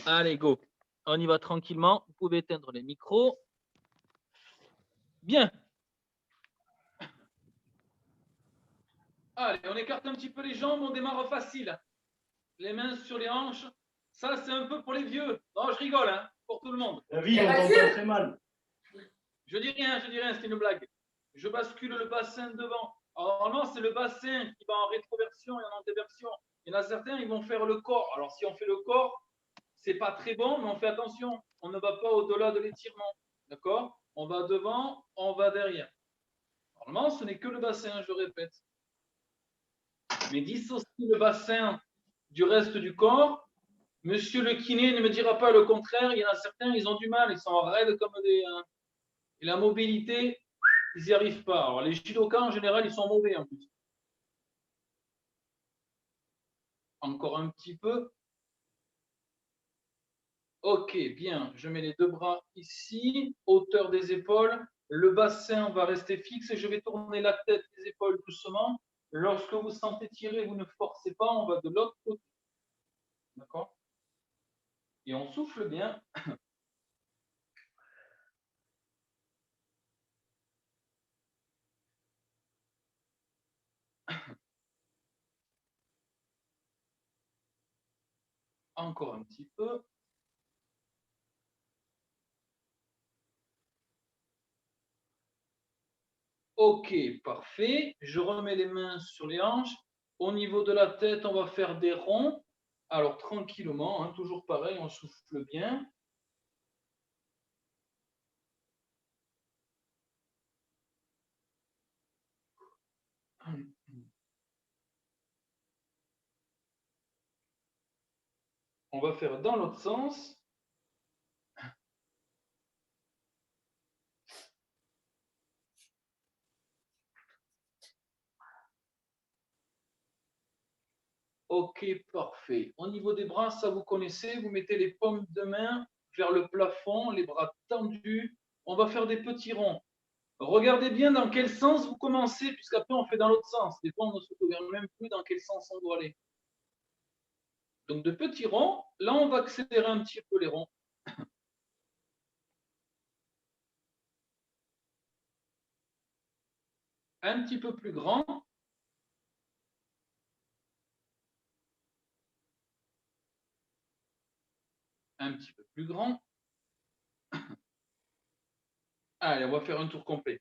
Allez, go. On y va tranquillement. Vous pouvez éteindre les micros. Bien. Allez, on écarte un petit peu les jambes, on démarre facile. Les mains sur les hanches. Ça, c'est un peu pour les vieux. Non, je rigole, hein, pour tout le monde. La vie, on t'entend très mal. Je dis rien, c'est une blague. Je bascule le bassin devant. Alors, normalement, c'est le bassin qui va en rétroversion et en antéversion. Il y en a certains, ils vont faire le corps. Alors, si on fait le corps, c'est pas très bon, mais on fait attention. On ne va pas au-delà de l'étirement. D'accord? On va devant, on va derrière. Normalement, ce n'est que le bassin, je répète. Mais dissocier le bassin du reste du corps, monsieur le kiné ne me dira pas le contraire. Il y en a certains, ils ont du mal, ils sont raides comme des. Et la mobilité, ils n'y arrivent pas. Alors, les judokas, en général, ils sont mauvais en plus. Encore un petit peu. Ok, bien. Je mets les deux bras ici, hauteur des épaules. Le bassin va rester fixe et je vais tourner la tête, les épaules doucement. Lorsque vous sentez tirer, vous ne forcez pas, on va de l'autre côté. D'accord? Et on souffle bien. Encore un petit peu. Ok, parfait. Je remets les mains sur les hanches. Au niveau de la tête, on va faire des ronds. Alors, tranquillement, hein, toujours pareil, on souffle bien. On va faire dans l'autre sens. Ok, parfait. Au niveau des bras, ça vous connaissez, vous mettez les paumes de main vers le plafond, les bras tendus. On va faire des petits ronds. Regardez bien dans quel sens vous commencez, puisqu'après on fait dans l'autre sens. Des fois, on ne se souvient même plus dans quel sens on doit aller. Donc, de petits ronds. Là, on va accélérer un petit peu les ronds. Un petit peu plus grand. Un petit peu plus grand. Allez, on va faire un tour complet.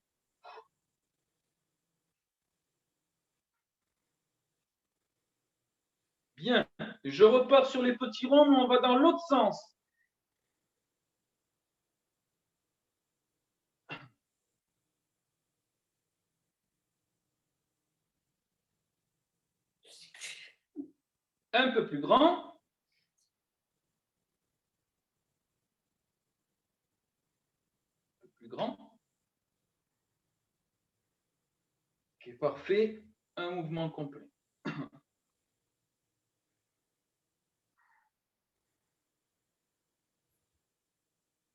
Bien, je repars sur les petits ronds, mais on va dans l'autre sens. Un peu plus grand. Un peu plus grand. Ok, parfait. Un mouvement complet.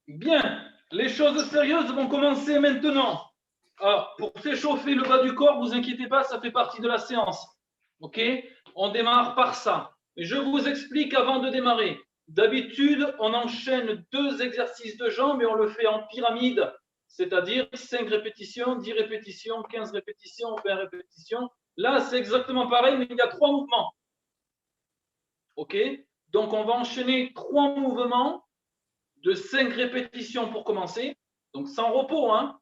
Bien, les choses sérieuses vont commencer maintenant. Alors, pour s'échauffer le bas du corps, vous inquiétez pas, ça fait partie de la séance. Ok? On démarre par ça. Je vous explique avant de démarrer. D'habitude, on enchaîne 2 exercices de jambes et on le fait en pyramide, c'est-à-dire 5 répétitions, 10 répétitions, 15 répétitions, 20 répétitions. Là, c'est exactement pareil, mais il y a 3 mouvements. Ok? Donc, on va enchaîner 3 mouvements de 5 répétitions pour commencer. Donc, sans repos, hein.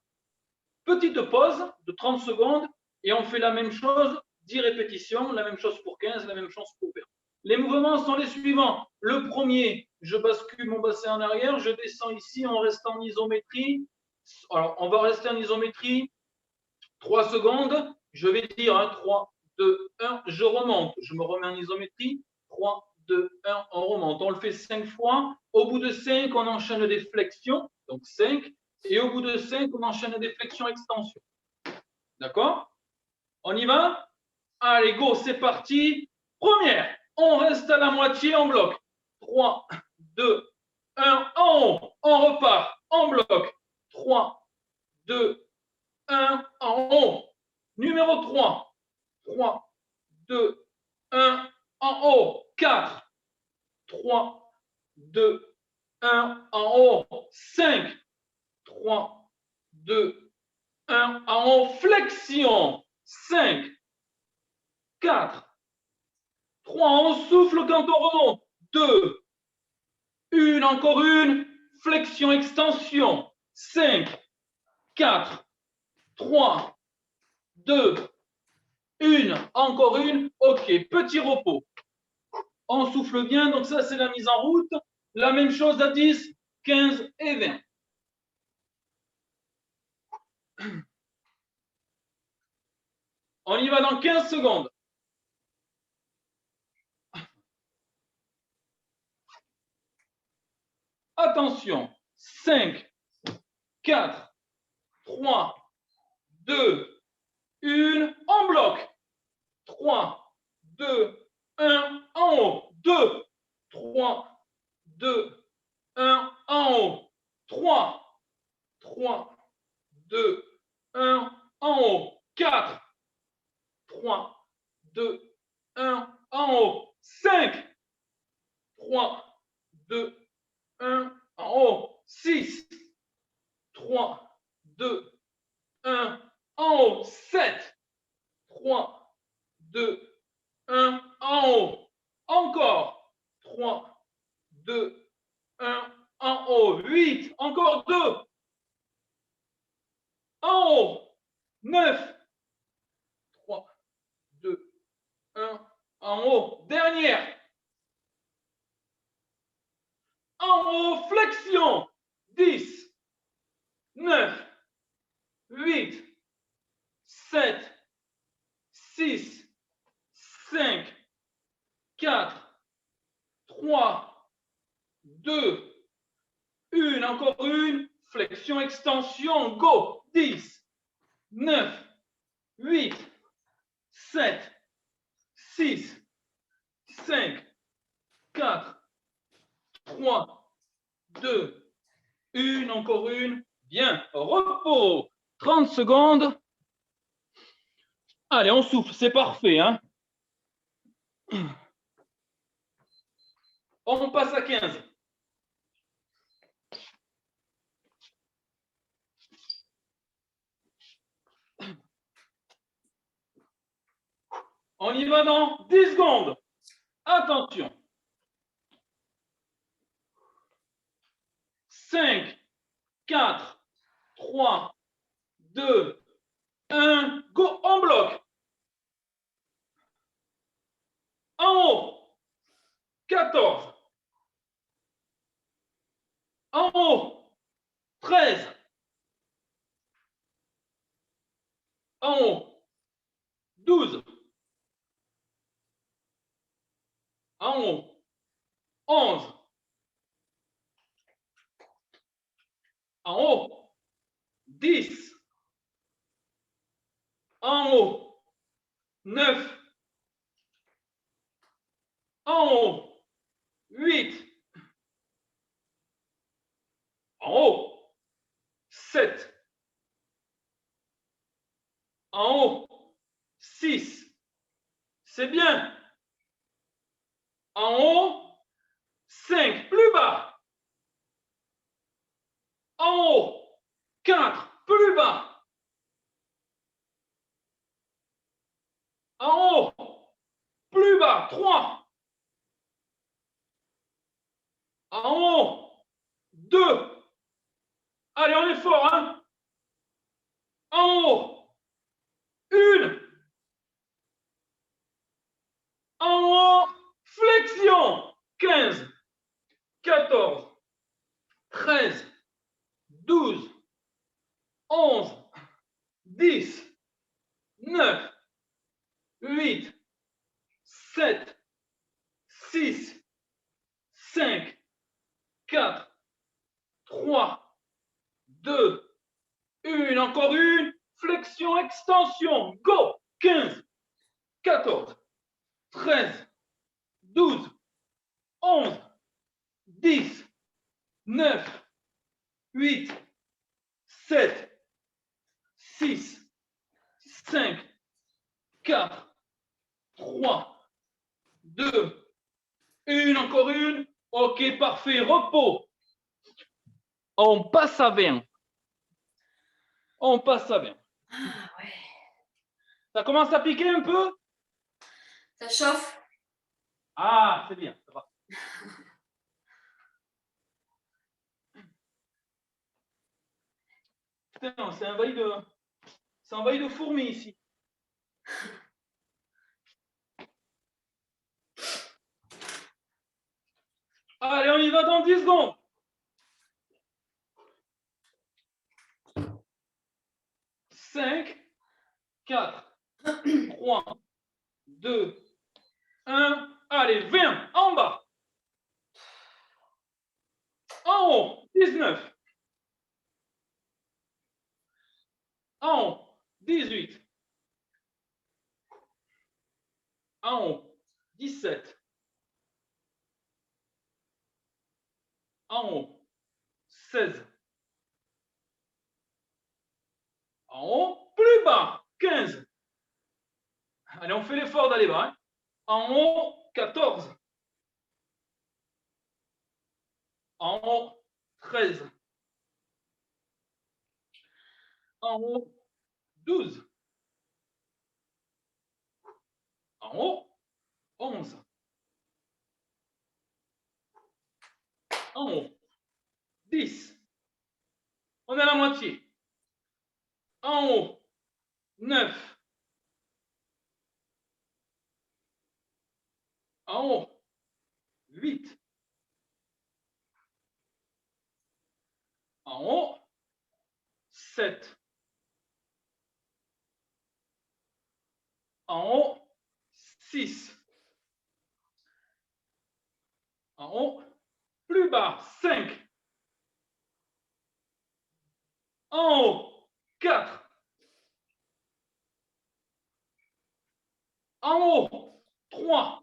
Petite pause de 30 secondes et on fait la même chose, 10 répétitions, la même chose pour 15, la même chose pour 20. Les mouvements sont les suivants. Le premier, je bascule mon bassin en arrière, je descends ici, on reste en isométrie. Alors, on va rester en isométrie 3 secondes. Je vais dire 3, 2, 1, je remonte. Je me remets en isométrie. 3, 2, 1, on remonte. On le fait 5 fois. Au bout de 5, on enchaîne des flexions. Donc 5. Et au bout de 5, on enchaîne des flexions-extensions. D'accord? On y va? Allez, go, c'est parti. Première, on reste à la moitié en bloc. 3, 2, 1, en haut. On repart en bloc. 3, 2, 1, en haut. Numéro 3. 3, 2, 1, en haut. 4, 3, 2, 1, en haut, 5, 3, 2, 1, en haut, flexion, 5, 4, 3, on souffle quand on remonte, 2, 1, encore une, flexion, extension, 5, 4, 3, 2, 1, encore une, ok, petit repos. On souffle bien, donc ça c'est la mise en route. La même chose à 10, 15 et 20. On y va dans 15 secondes. Attention, 5, 4, 3, 2, 1, en bloc. 3, 2, 1, en haut. 2, 3, 2, 1, en haut. 3, 3, 2, 1, en haut. 4, 3, 2, 1, en haut. 5, 3, 2, 1, en haut. 6, 3, 2, 1, en haut. 7, 3, 2, 1, en haut. Encore. 3, 2, 1, en haut. 8, encore 2, en haut. 9, 3, 2, 1, en haut. Dernière. En haut, flexion. 10, 9, 8, 7, 6, 5, 4, 3, 2, 1, encore une, flexion, extension, go, 10, 9, 8, 7, 6, 5, 4, 3, 2, 1, encore une, bien, repos, 30 secondes. Allez, on souffle, c'est parfait, hein. On passe à 15. On y va dans 10 secondes. Attention. 5, 4, 3, 2, 1, go, en bloc. En haut, 14. En haut, 13. En haut, 12. En haut, 11. En haut, 10. En haut, 9. En haut, 8. En haut, 7. En haut, 6. C'est bien. En haut, 5. Plus bas. En haut, 4. Plus bas. En haut, plus bas. 3. En haut, 2. Allez, on est fort, hein. En haut, 1. En haut, flexion. 15, 14, 13, 12, 11, 10, 9, 8, 7, 6, 5, 4, 3, 2, 1. Encore une. Flexion, extension. Go. 15, 14, 13, 12, 11, 10, 9, 8, 7, 6, 5, 4, 3, 2, 1. Encore une. Ok, parfait. Repos. On passe à 20. On passe à 20. Ah ouais. Ça commence à piquer un peu? Ça chauffe. Ah, c'est bien, ça va. Putain, c'est un bail de fourmis ici. Allez, on y va dans 10 secondes. 5, 4, 3, 2, 1. Allez, 20, en bas. En haut, 19. En haut, 18. En haut, 17. En haut, 16. En haut, plus bas, 15. Allez, on fait l'effort d'aller bas. Hein. En haut, 14. En haut, 13. En haut, 12. En haut, 11. En haut, 10. On est à la moitié. En haut, 9. En haut, 8. En haut, 7. En haut, 6. En haut, plus bas, 5. En haut, 4. En haut, 3.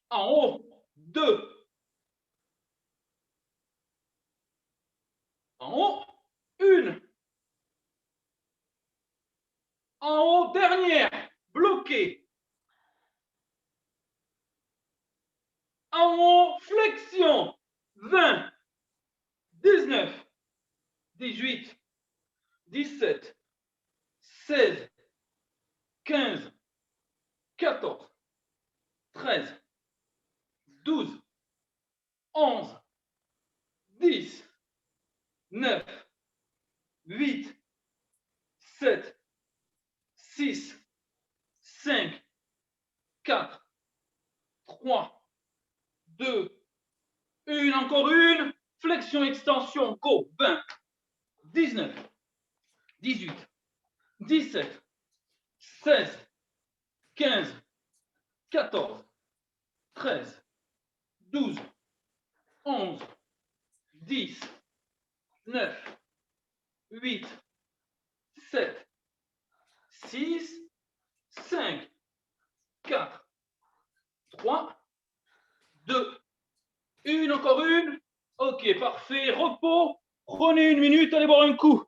En haut, 2. En haut, 1. En haut, dernière, bloqué. En haut, flexion, 20, 19, 18, 17, 16, 15, 14, 13, 12, 11, 10, 9, 8, 7, 6, 5, 4, 3, 2, 1, encore une. Flexion, extension, go. 20, 19, 18, 17, 16, 15, 14, 13, 12, 11, 10, 9, 8, 7, 6, 5, 4, 3, 2, 1, encore une. Ok, parfait. Repos. Prenez 1 minute, allez boire un coup.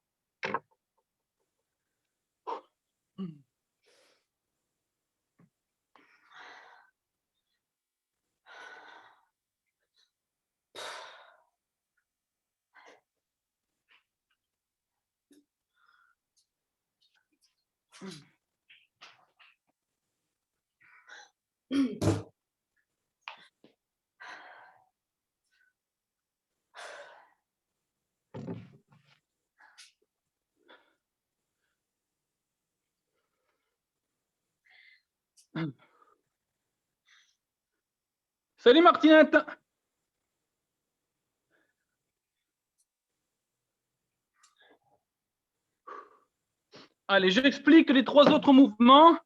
Salut Martinette. Allez, j'explique les 3 autres mouvements.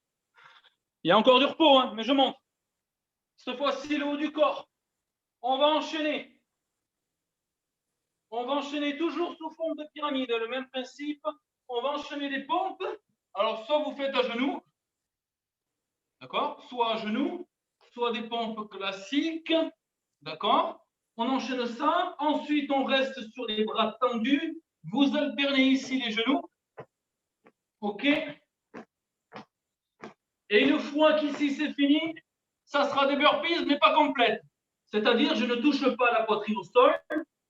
Il y a encore du repos, hein, mais je monte. Cette fois-ci, le haut du corps. On va enchaîner. On va enchaîner toujours sous forme de pyramide. Le même principe. On va enchaîner les pompes. Alors, soit vous faites à genoux. D'accord? Soit à genoux, soit des pompes classiques. D'accord? On enchaîne ça. Ensuite, on reste sur les bras tendus. Vous alternez ici les genoux. OK? Et une fois qu'ici c'est fini, ça sera des burpees, mais pas complètes. C'est-à-dire, je ne touche pas la poitrine au sol,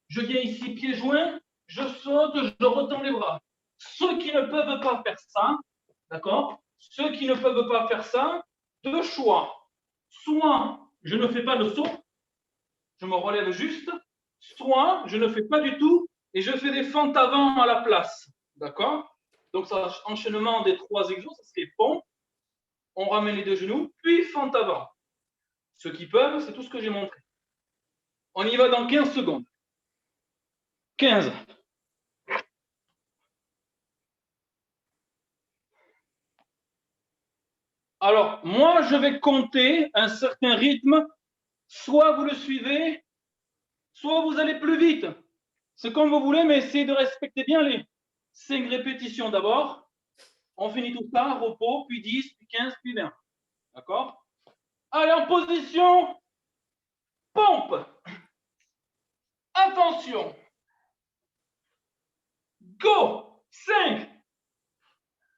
je viens ici pieds joints, je saute, je retends les bras. Ceux qui ne peuvent pas faire ça, d'accord? Ceux qui ne peuvent pas faire ça, deux choix. Soit je ne fais pas le saut, je me relève juste, soit je ne fais pas du tout et je fais des fentes avant à la place. D'accord? Donc, ça, enchaînement des 3 exos, ça serait pompe. On ramène les 2 genoux, puis fente avant. Ceux qui peuvent, c'est tout ce que j'ai montré. On y va dans 15 secondes. 15. Alors, moi, je vais compter un certain rythme. Soit vous le suivez, soit vous allez plus vite. C'est comme vous voulez, mais essayez de respecter bien les 5 répétitions d'abord. On finit tout ça, repos, puis 10, puis 15, puis 20. D'accord? Allez, en position. Pompe. Attention. Go. 5,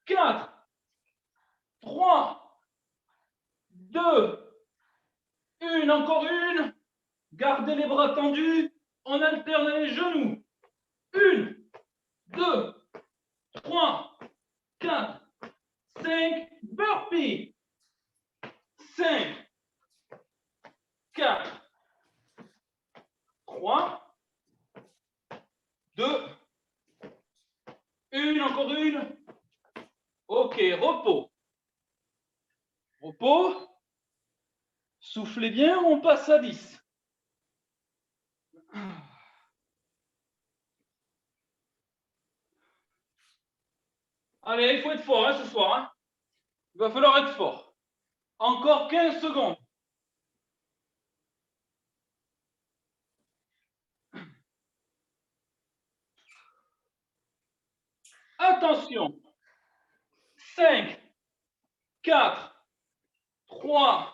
4, 3, 2, 1. Encore une. Gardez les bras tendus. On alterne les genoux. 1, 2, 3, 4, 5. Burpee. 5, 4, 3, 2, 1. Encore une. Ok, repos. Repos. Soufflez bien, on passe à 10. Allez, il faut être fort ce soir. Hein. Il va falloir être fort. Encore 15 secondes. Attention. 5, 4, 3,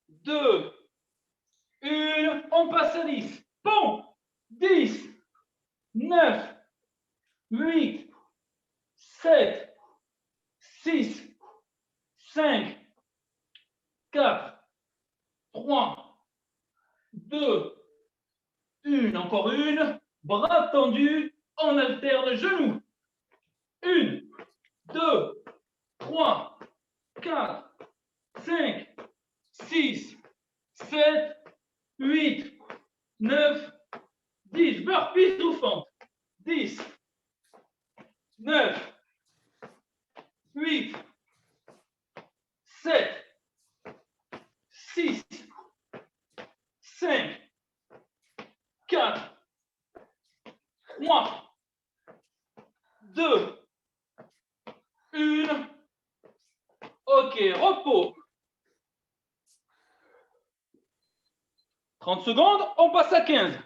2, 1. On passe à 10. Bon. 10, 9, 8, 7, 6, 5, 4, 3, 2, 1. Encore une. Bras tendus. On alterne genoux. 1, 2, 3, 4, 5, 6, 7, 8, 9, 10. Burpees ou fente. 10, 9, 8, 7, 6, 5, 4, 3, 2, 1. Ok, repos. 30 secondes, on passe à 15.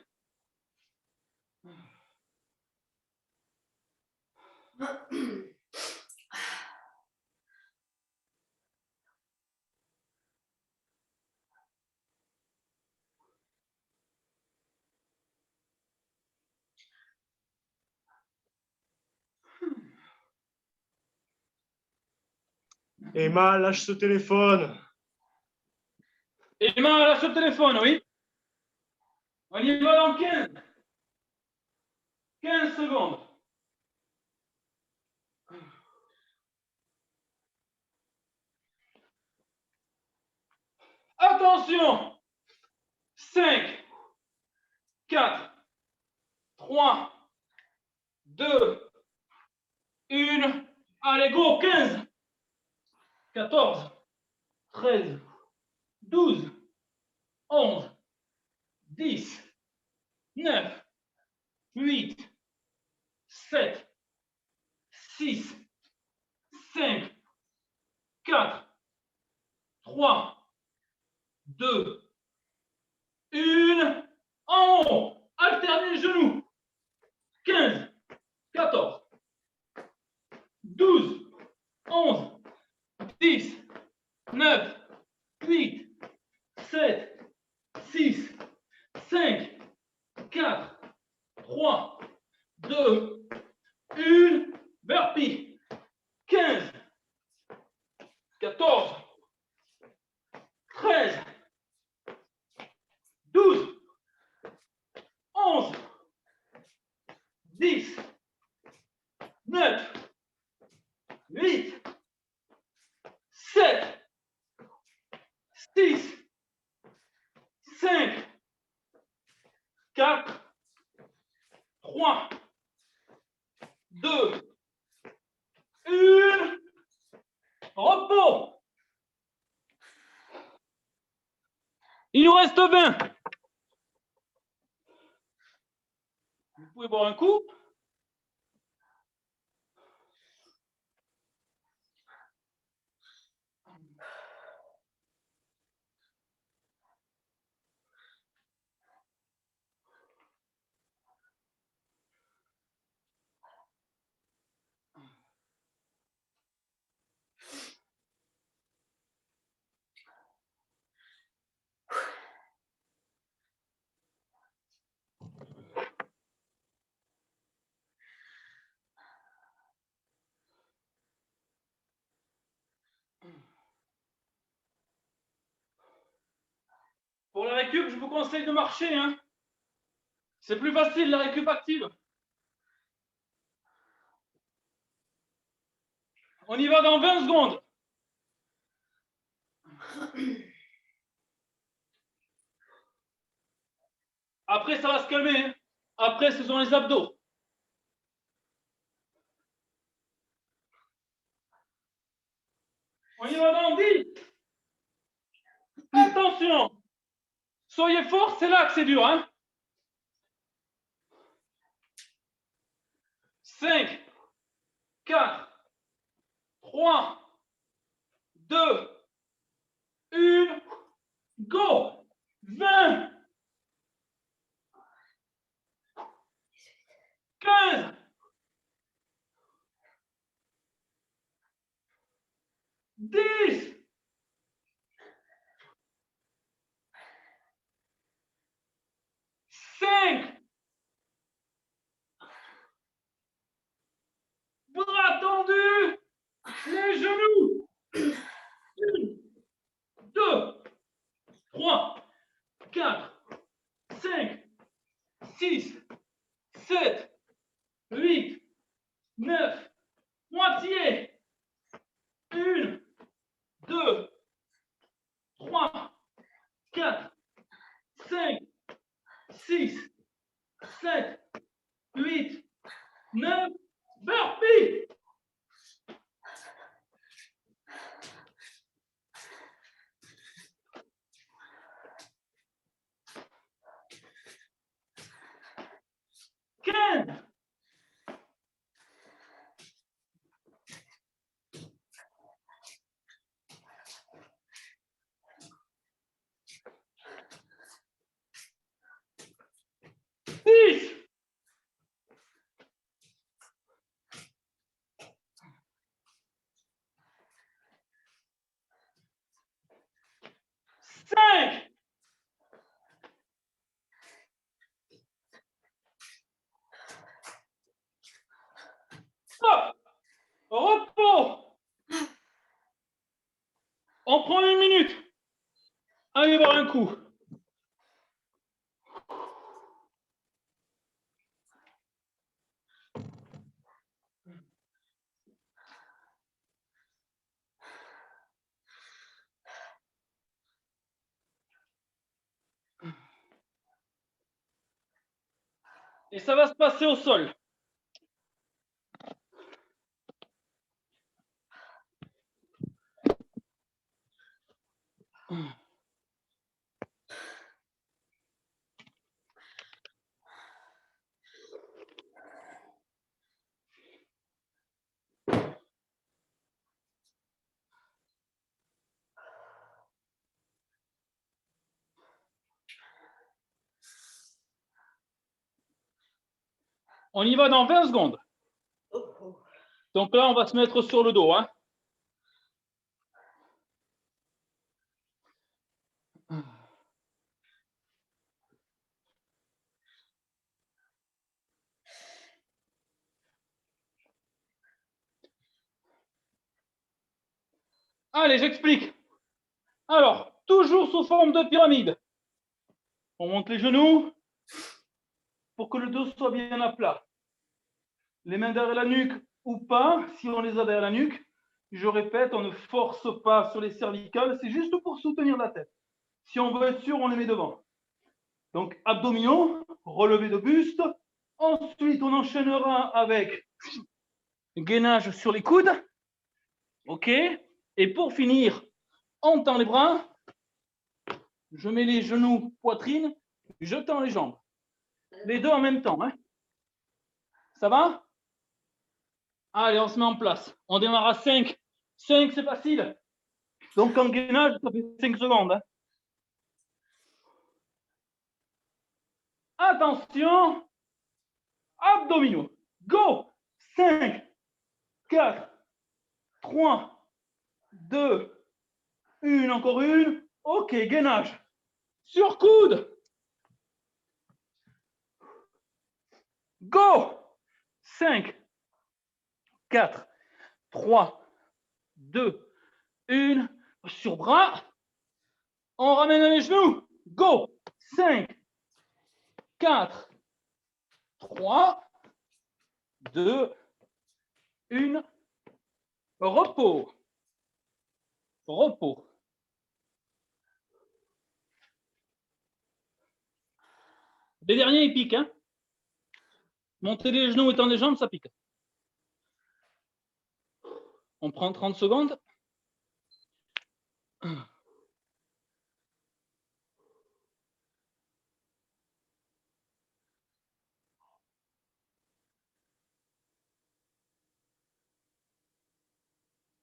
Emma, lâche ce téléphone. Emma, lâche le téléphone, oui. On y va dans 15. 15 secondes. Attention. 5, 4, 3, 2, 1. Allez, go, 15, 14, 13, 12, 11, 10, 9, 8, 7, 6, 5, 4, 3, 2, 1. En haut, alternez les genoux. 15, 14, 12, 11, 10, 9, 8, 7, 6, 5, 4, 3, 2, 1. Burpee. 15, 14, 13, 10, 9, 8, 7, 6, 5, 4, 3, 2, 1. Repos. Il nous reste 20. Vous pouvez boire un coup. Pour la récup, je vous conseille de marcher. Hein. C'est plus facile, la récup active. On y va dans 20 secondes. Après, ça va se calmer. Hein. Après, ce sont les abdos. On y va dans 10. Attention. Soyez forts, c'est là que c'est dur. Hein. 5, 4, 3, 2, 1. Go. 20. 15. 10. 5. Bras tendus. Les genoux. 1, 2, 3, 4, 5, 6, 7, 8, 9. Moitié. 1, 2, 3, 4, 5, 6, 7, 8, 9. Burpee. Quinze. Six. Cinq. Stop. Repos. On prend 1 minute. Allez boire un coup. Et ça va se passer au sol. On y va dans 20 secondes. Donc là, on va se mettre sur le dos. Hein. Allez, j'explique. Alors, toujours sous forme de pyramide. On monte les genoux pour que le dos soit bien à plat. Les mains derrière la nuque ou pas, si on les a derrière la nuque. Je répète, on ne force pas sur les cervicales, c'est juste pour soutenir la tête. Si on veut être sûr, on les met devant. Donc, abdominaux, relevé de buste. Ensuite, on enchaînera avec gainage sur les coudes. OK. Et pour finir, on tend les bras. Je mets les genoux, poitrine. Je tends les jambes. Les deux en même temps. Hein. Ça va? Allez, on se met en place. On démarre à 5. 5, c'est facile. Donc, en gainage, ça fait 5 secondes. Hein. Attention. Abdominaux. Go. 5, 4, 3, 2, 1. Encore une. OK, gainage. Sur coude. Go. 5, 4, 3, 2, 1. Sur bras. On ramène les genoux. Go. 5, 4, 3, 2, 1. Repos. Repos. Les derniers, ils piquent. Hein. Monter les genoux et tendre les jambes, ça pique. On prend 30 secondes.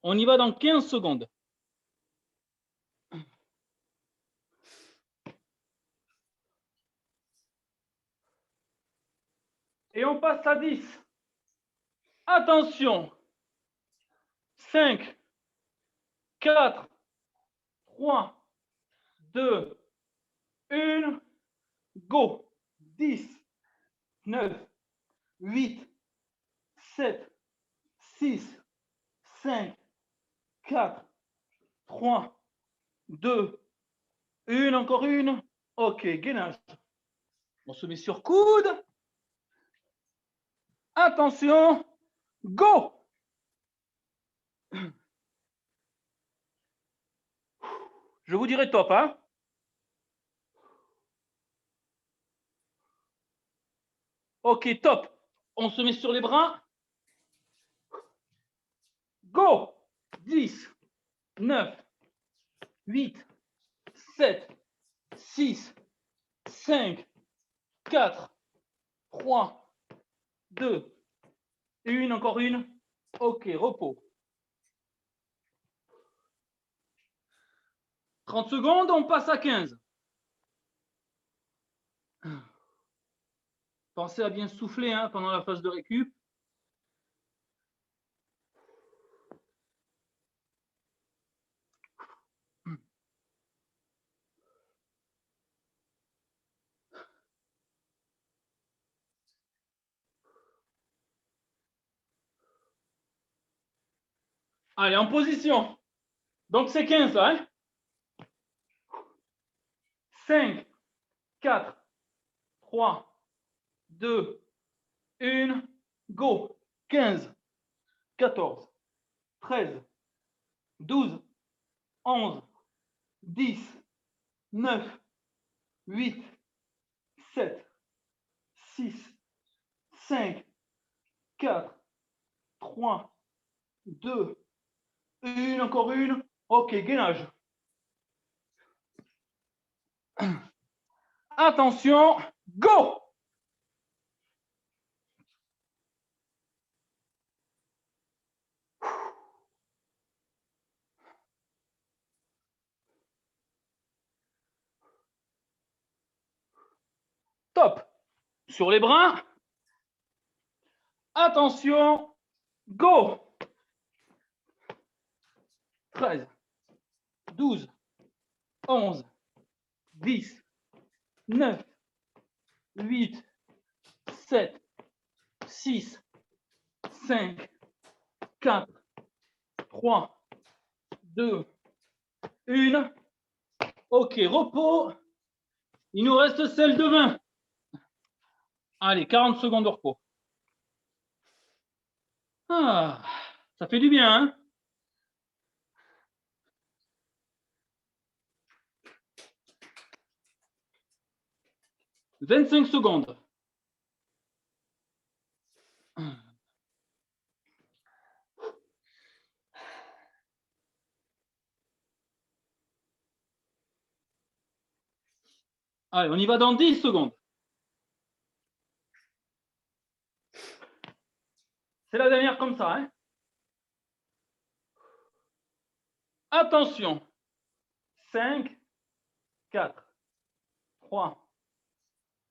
On y va dans 15 secondes. Et on passe à 10. Attention. 5, 4, 3, 2, 1. Go. 10, 9, 8, 7, 6, 5, 4, 3, 2, 1. Encore une. OK, gainage. On se met sur coude. Attention. Go. Je vous dirai top, hein? OK, top. On se met sur les bras. Go. 10, 9, 8, 7, 6, 5, 4, 3, 2, 1. Encore une. OK, repos. 30 secondes, on passe à 15. Pensez à bien souffler hein, pendant la phase de récup. Allez, en position. Donc, c'est 15 là. Hein 5, 4, 3, 2, 1. Go. 15, 14, 13, 12, 11, 10, 9, 8, 7, 6, 5, 4, 3, 2, 1. Encore une. OK, gainage. Attention, go! Top. Sur les bras. Attention, go! 13, 12, 11, 10, 9, 8, 7, 6, 5, 4, 3, 2, 1. OK, repos. Il nous reste celle de 20. Allez, 40 secondes de repos. Ah, ça fait du bien, hein? « 25 secondes. Allez, on y va dans 10 secondes. C'est la dernière comme ça, hein? Attention. 5, 4, 3,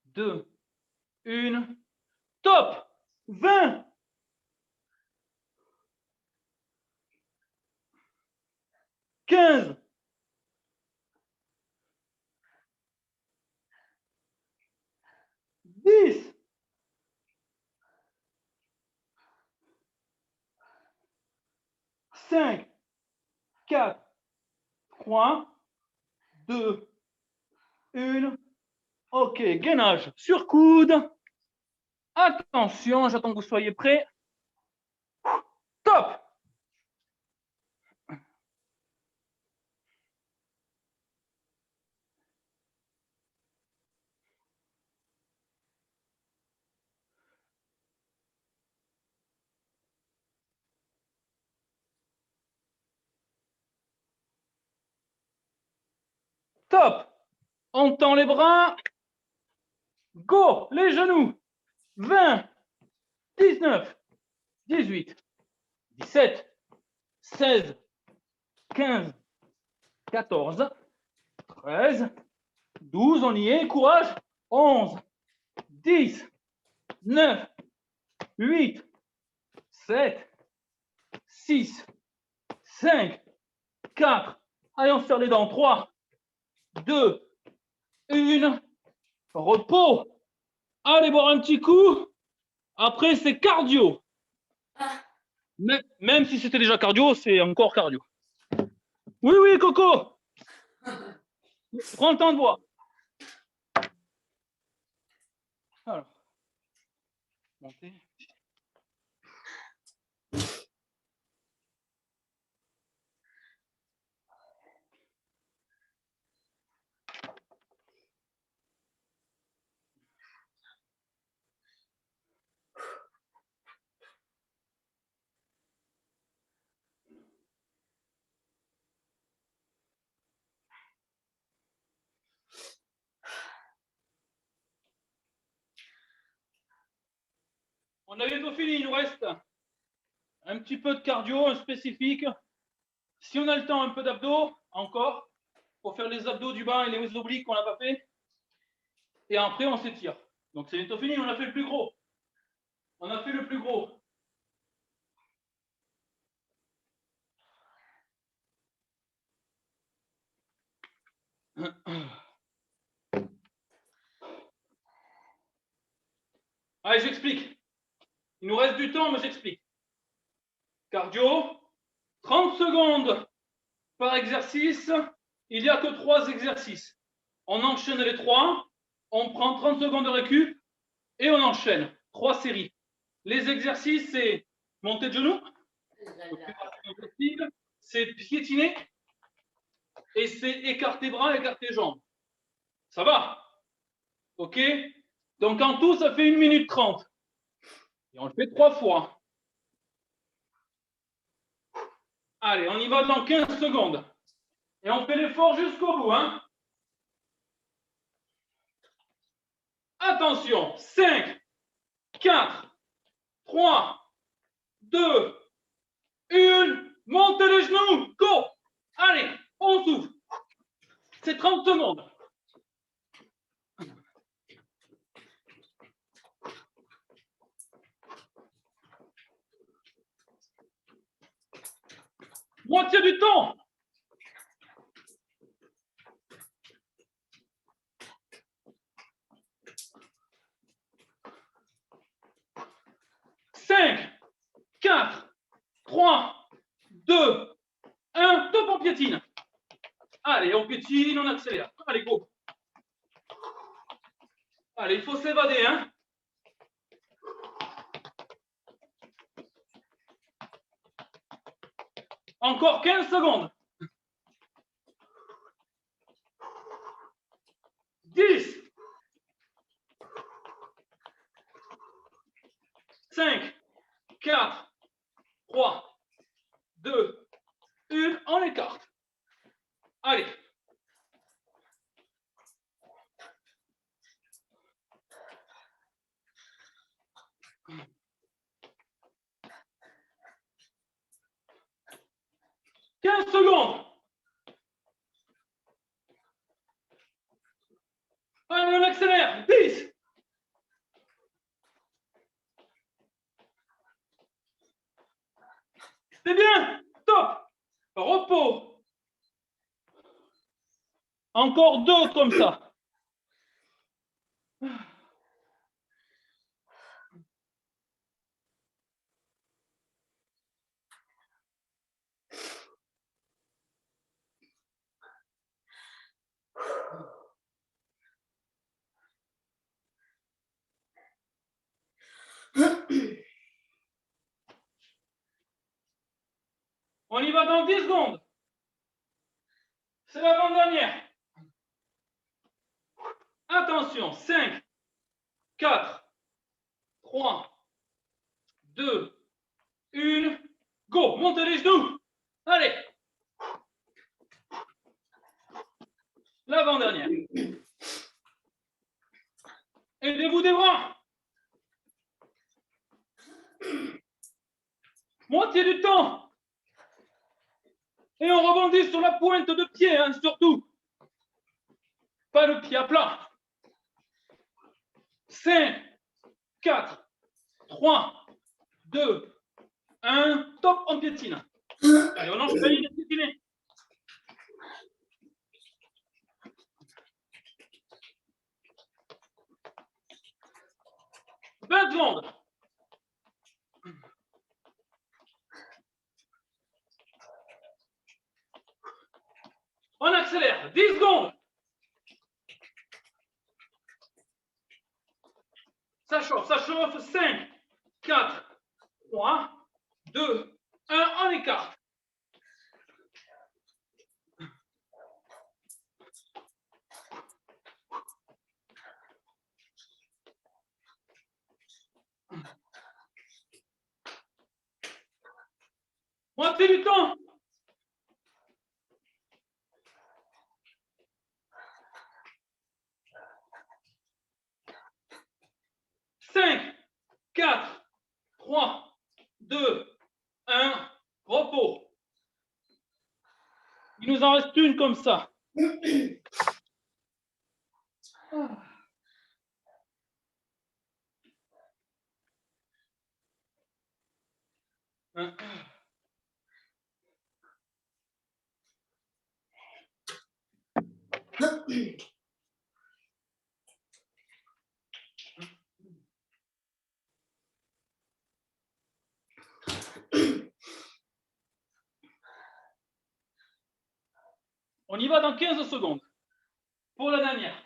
2, 1. Top! 20. 15. 10. 5, 4, 3, 2, 1. OK, gainage sur coude. Attention, j'attends que vous soyez prêts. Top! Top! On tend les bras. Go! Les genoux. 20, 19, 18, 17, 16, 15, 14, 13, 12, on y est, courage. 11, 10, 9, 8, 7, 6, 5, 4. Allez, on se serre les dents. 3, 2, 1. Repos. Allez boire un petit coup. Après, c'est cardio. Ah, Même si c'était déjà cardio, c'est encore cardio. Oui, oui, Coco. Prends le temps de boire. Alors, montez. On a bientôt fini, il nous reste un petit peu de cardio, un spécifique. Si on a le temps, un peu d'abdos, encore, pour faire les abdos du bas et les obliques qu'on n'a pas fait. Et après, on s'étire. Donc c'est bientôt fini, on a fait le plus gros. On a fait le plus gros. Allez, j'explique. Il nous reste du temps, mais j'explique. Cardio, 30 secondes par exercice. Il n'y a que 3 exercices. On enchaîne les 3. On prend 30 secondes de récup et on enchaîne. 3 séries. Les exercices, c'est monter de genoux, c'est piétiner et c'est écarter bras, écarter jambes. Ça va? OK? Donc en tout, ça fait 1 minute 30. Et on le fait 3 fois. Allez, on y va dans 15 secondes. Et on fait l'effort jusqu'au bout. Hein? Attention, 5, 4, 3, 2, 1. Montez les genoux. Go. Allez, on souffle. C'est 30 secondes. Moitié du temps. Cinq, 4, 3, 2, 1. Top, on piétine. Allez, on piétine, on accélère. Allez, go. Allez, il faut s'évader, hein. Encore 15 secondes. 10. 5, 4, 3, 2, 1. On écarte. Allez. « 15 secondes. Allez, on accélère. 10. C'est bien. Top. Repos. Encore 2 comme ça. On y va dans 10 secondes. C'est l'avant-dernière. Attention, 5, 4, 3, 2, 1. Go, montez les genoux. Allez. L'avant-dernière. Aidez-vous des bras. Moitié du temps. Et on rebondit sur la pointe de pied, hein, surtout. Pas le pied à plat. 5, 4, 3, 2, 1. Top, on piétine. Allez, on enchaîne de piétiner. « 20 secondes. On accélère. 10 secondes. Ça chauffe, ça chauffe. 5, 4, 3, 2, 1. On écarte. Moitié du temps. Cinq, 4, 3, 2, 1. Repos. Il nous en reste une comme ça. On y va dans 15 secondes. Pour la dernière.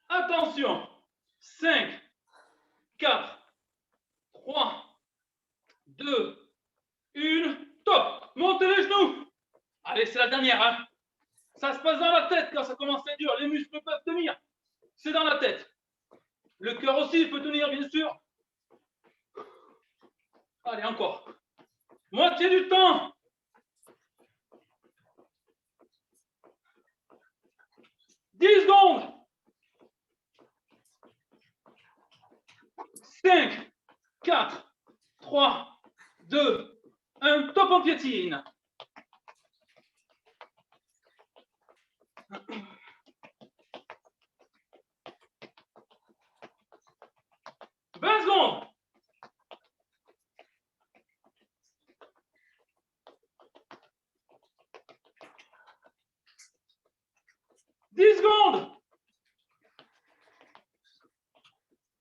Attention. 5, 4, 3, 2, 1. Top. Montez les genoux. Allez, c'est la dernière. Hein. Ça se passe dans la tête quand ça commence à être dur. Les muscles peuvent tenir. C'est dans la tête. Le cœur aussi peut tenir, bien sûr. Allez, encore. Moitié du temps. 10 secondes. 5, 4, 3, 2, 1. Top, on piétine. « 20 secondes. « 10 secondes.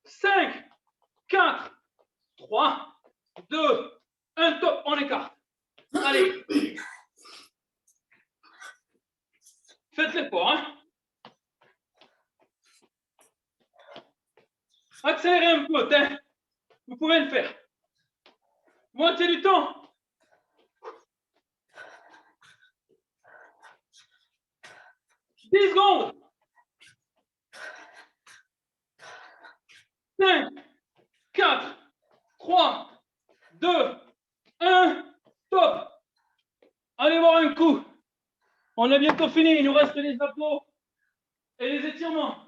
5, 4, 3, 2, 1. Top, on écarte. Allez. Faites l'effort, hein. Accélérez un peu, tiens. Vous pouvez le faire. Moitié du temps. Dix secondes. 5, 4, 3, 2, 1, top. Allez voir un coup. On a bientôt fini. Il nous reste les abdos et les étirements.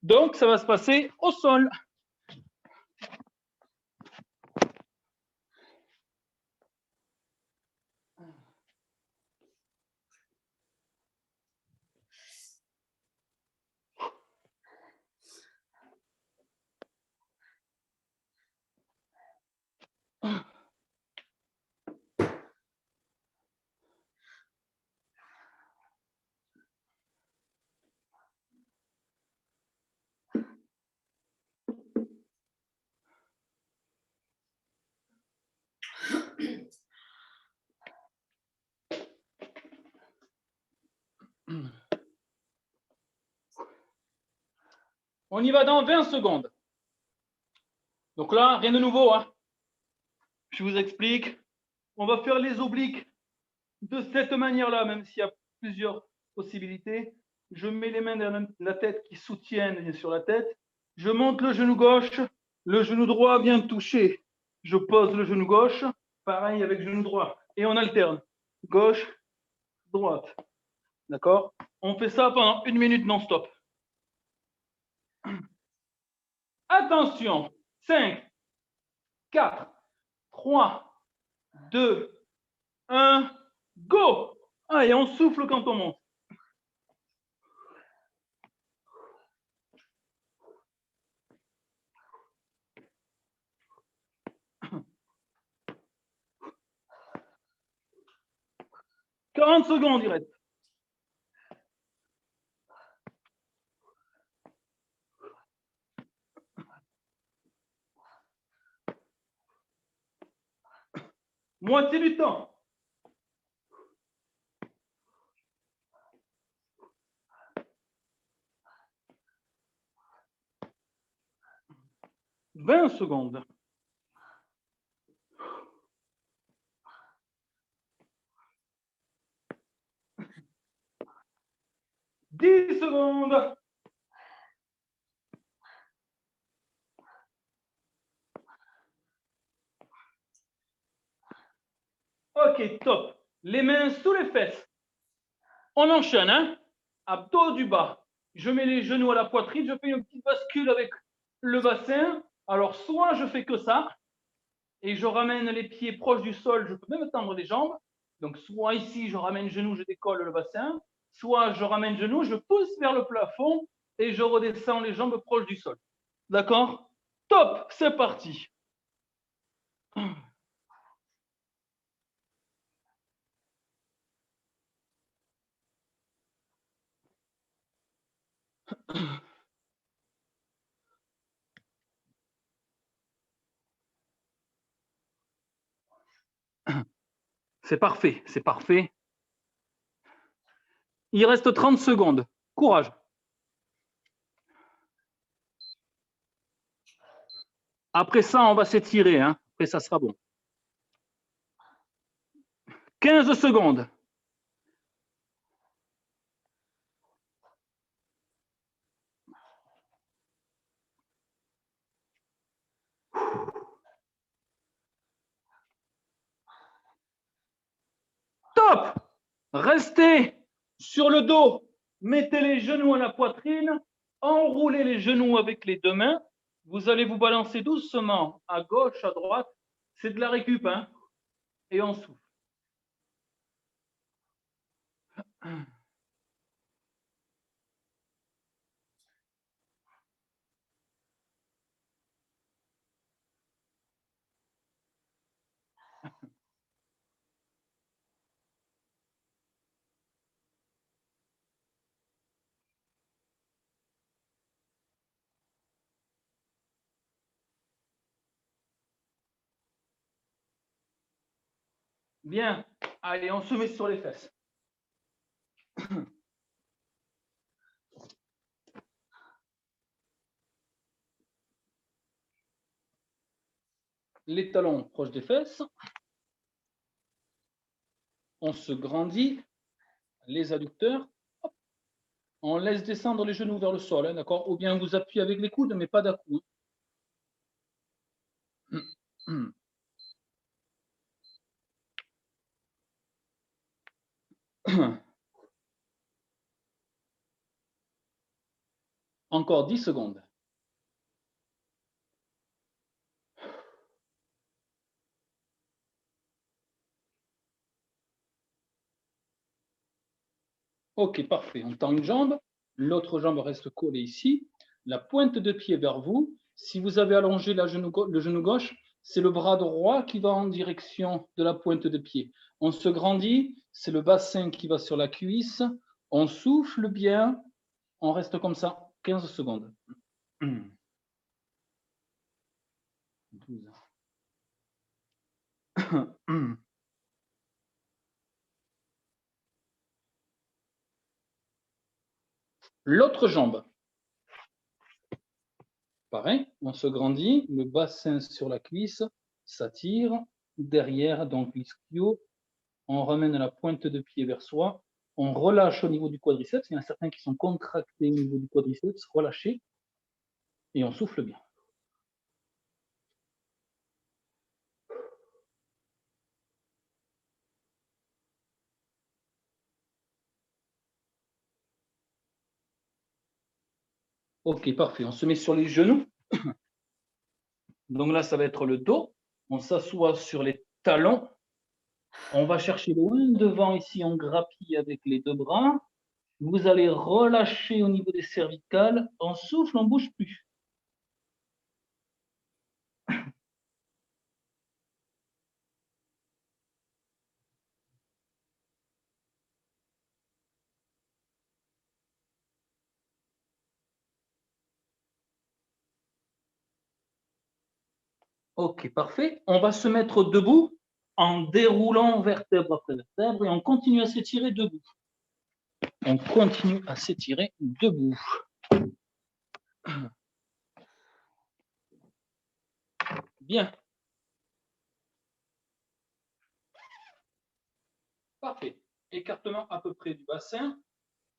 Donc, ça va se passer au sol. On y va dans 20 secondes. Donc là, rien de nouveau. Hein. Je vous explique. On va faire les obliques de cette manière-là, même s'il y a plusieurs possibilités. Je mets les mains derrière la tête qui soutiennent sur la tête. Je monte le genou gauche. Le genou droit vient toucher. Je pose le genou gauche. Pareil avec le genou droit. Et on alterne. Gauche, droite. D'accord? On fait ça pendant 1 minute non-stop. Attention. 5, 4, 3, 2, 1, go! Allez, on souffle quand on monte. « 40 secondes, il reste. Moitié du temps. « 20 secondes. « 10 secondes. Ok, top. Les mains sous les fesses. On enchaîne, hein? Abdos du bas. Je mets les genoux à la poitrine, je fais une petite bascule avec le bassin. Alors, soit je fais que ça, et je ramène les pieds proches du sol, je peux même tendre les jambes. Donc, soit ici, je ramène genou, je décolle le bassin, soit je ramène genou, je pousse vers le plafond et je redescends les jambes proches du sol. D'accord? Top, c'est parti. C'est parfait, c'est parfait. Il reste 30 secondes. Courage. Après ça, on va s'étirer. Hein. Après, ça sera bon. 15 secondes. Top! Restez sur le dos. Mettez les genoux à la poitrine. Enroulez les genoux avec les deux mains. Vous allez vous balancer doucement à gauche, à droite. C'est de la récup. Hein? Et on souffle. Bien. Allez, on se met sur les fesses. Les talons proches des fesses. On se grandit. Les adducteurs. Hop. On laisse descendre les genoux vers le sol, hein, d'accord? Ou bien vous appuyez avec les coudes, mais pas d'un-coup. Encore 10 secondes. Ok, parfait. On tend une jambe, l'autre jambe reste collée ici, la pointe de pied vers vous. Si vous avez allongé le genou gauche, c'est le bras droit qui va en direction de la pointe de pied. On se grandit, c'est le bassin qui va sur la cuisse. On souffle bien, on reste comme ça 15 secondes. 12. L'autre jambe. Pareil, on se grandit, le bassin sur la cuisse s'attire, derrière, donc l'ischio, on ramène la pointe de pied vers soi, on relâche au niveau du quadriceps, il y en a certains qui sont contractés au niveau du quadriceps, relâchés, et on souffle bien. Ok, parfait, on se met sur les genoux. Donc là, ça va être le dos. On s'assoit sur les talons. On va chercher loin devant ici, on grappille avec les deux bras. Vous allez relâcher au niveau des cervicales. On souffle, on ne bouge plus. Ok, parfait. On va se mettre debout en déroulant vertèbre après vertèbre et on continue à s'étirer debout. On continue à s'étirer debout. Bien. Parfait. Écartement à peu près du bassin.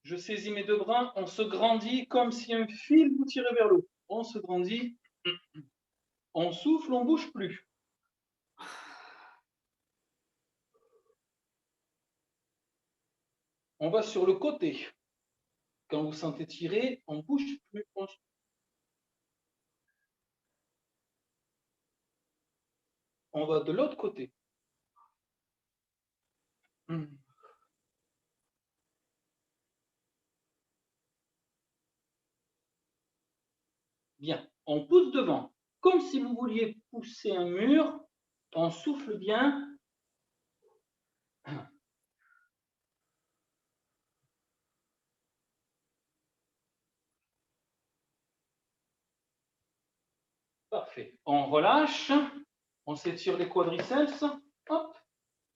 Je saisis mes deux bras. On se grandit comme si un fil vous tirait vers le haut. On se grandit. On souffle, on ne bouge plus. On va sur le côté. Quand vous sentez tirer, on ne bouge plus. On va de l'autre côté. Bien. On pousse devant. Comme si vous vouliez pousser un mur. On souffle bien. Parfait. On relâche. On s'étire les quadriceps. Hop.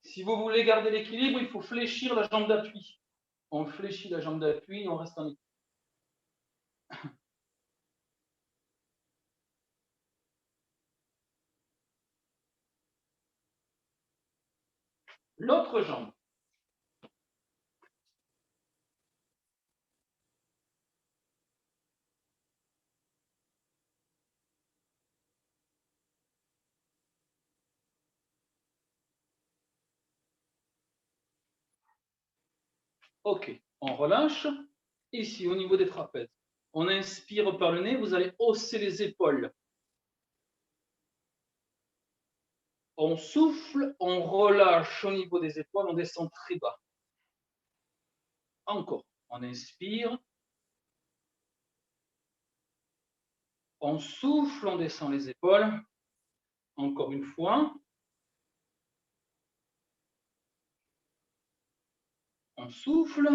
Si vous voulez garder l'équilibre, il faut fléchir la jambe d'appui. On fléchit la jambe d'appui et on reste en équilibre. L'autre jambe. Ok, on relâche. Ici, au niveau des trapèzes. On inspire par le nez, vous allez hausser les épaules. On souffle, on relâche au niveau des épaules, on descend très bas. Encore, on inspire. On souffle, on descend les épaules. Encore une fois. On souffle.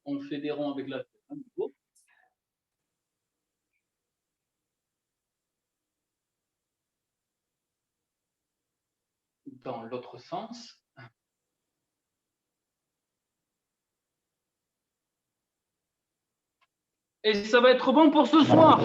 On fait des ronds avec la tête. dans l'autre sens. Et ça va être bon pour ce soir.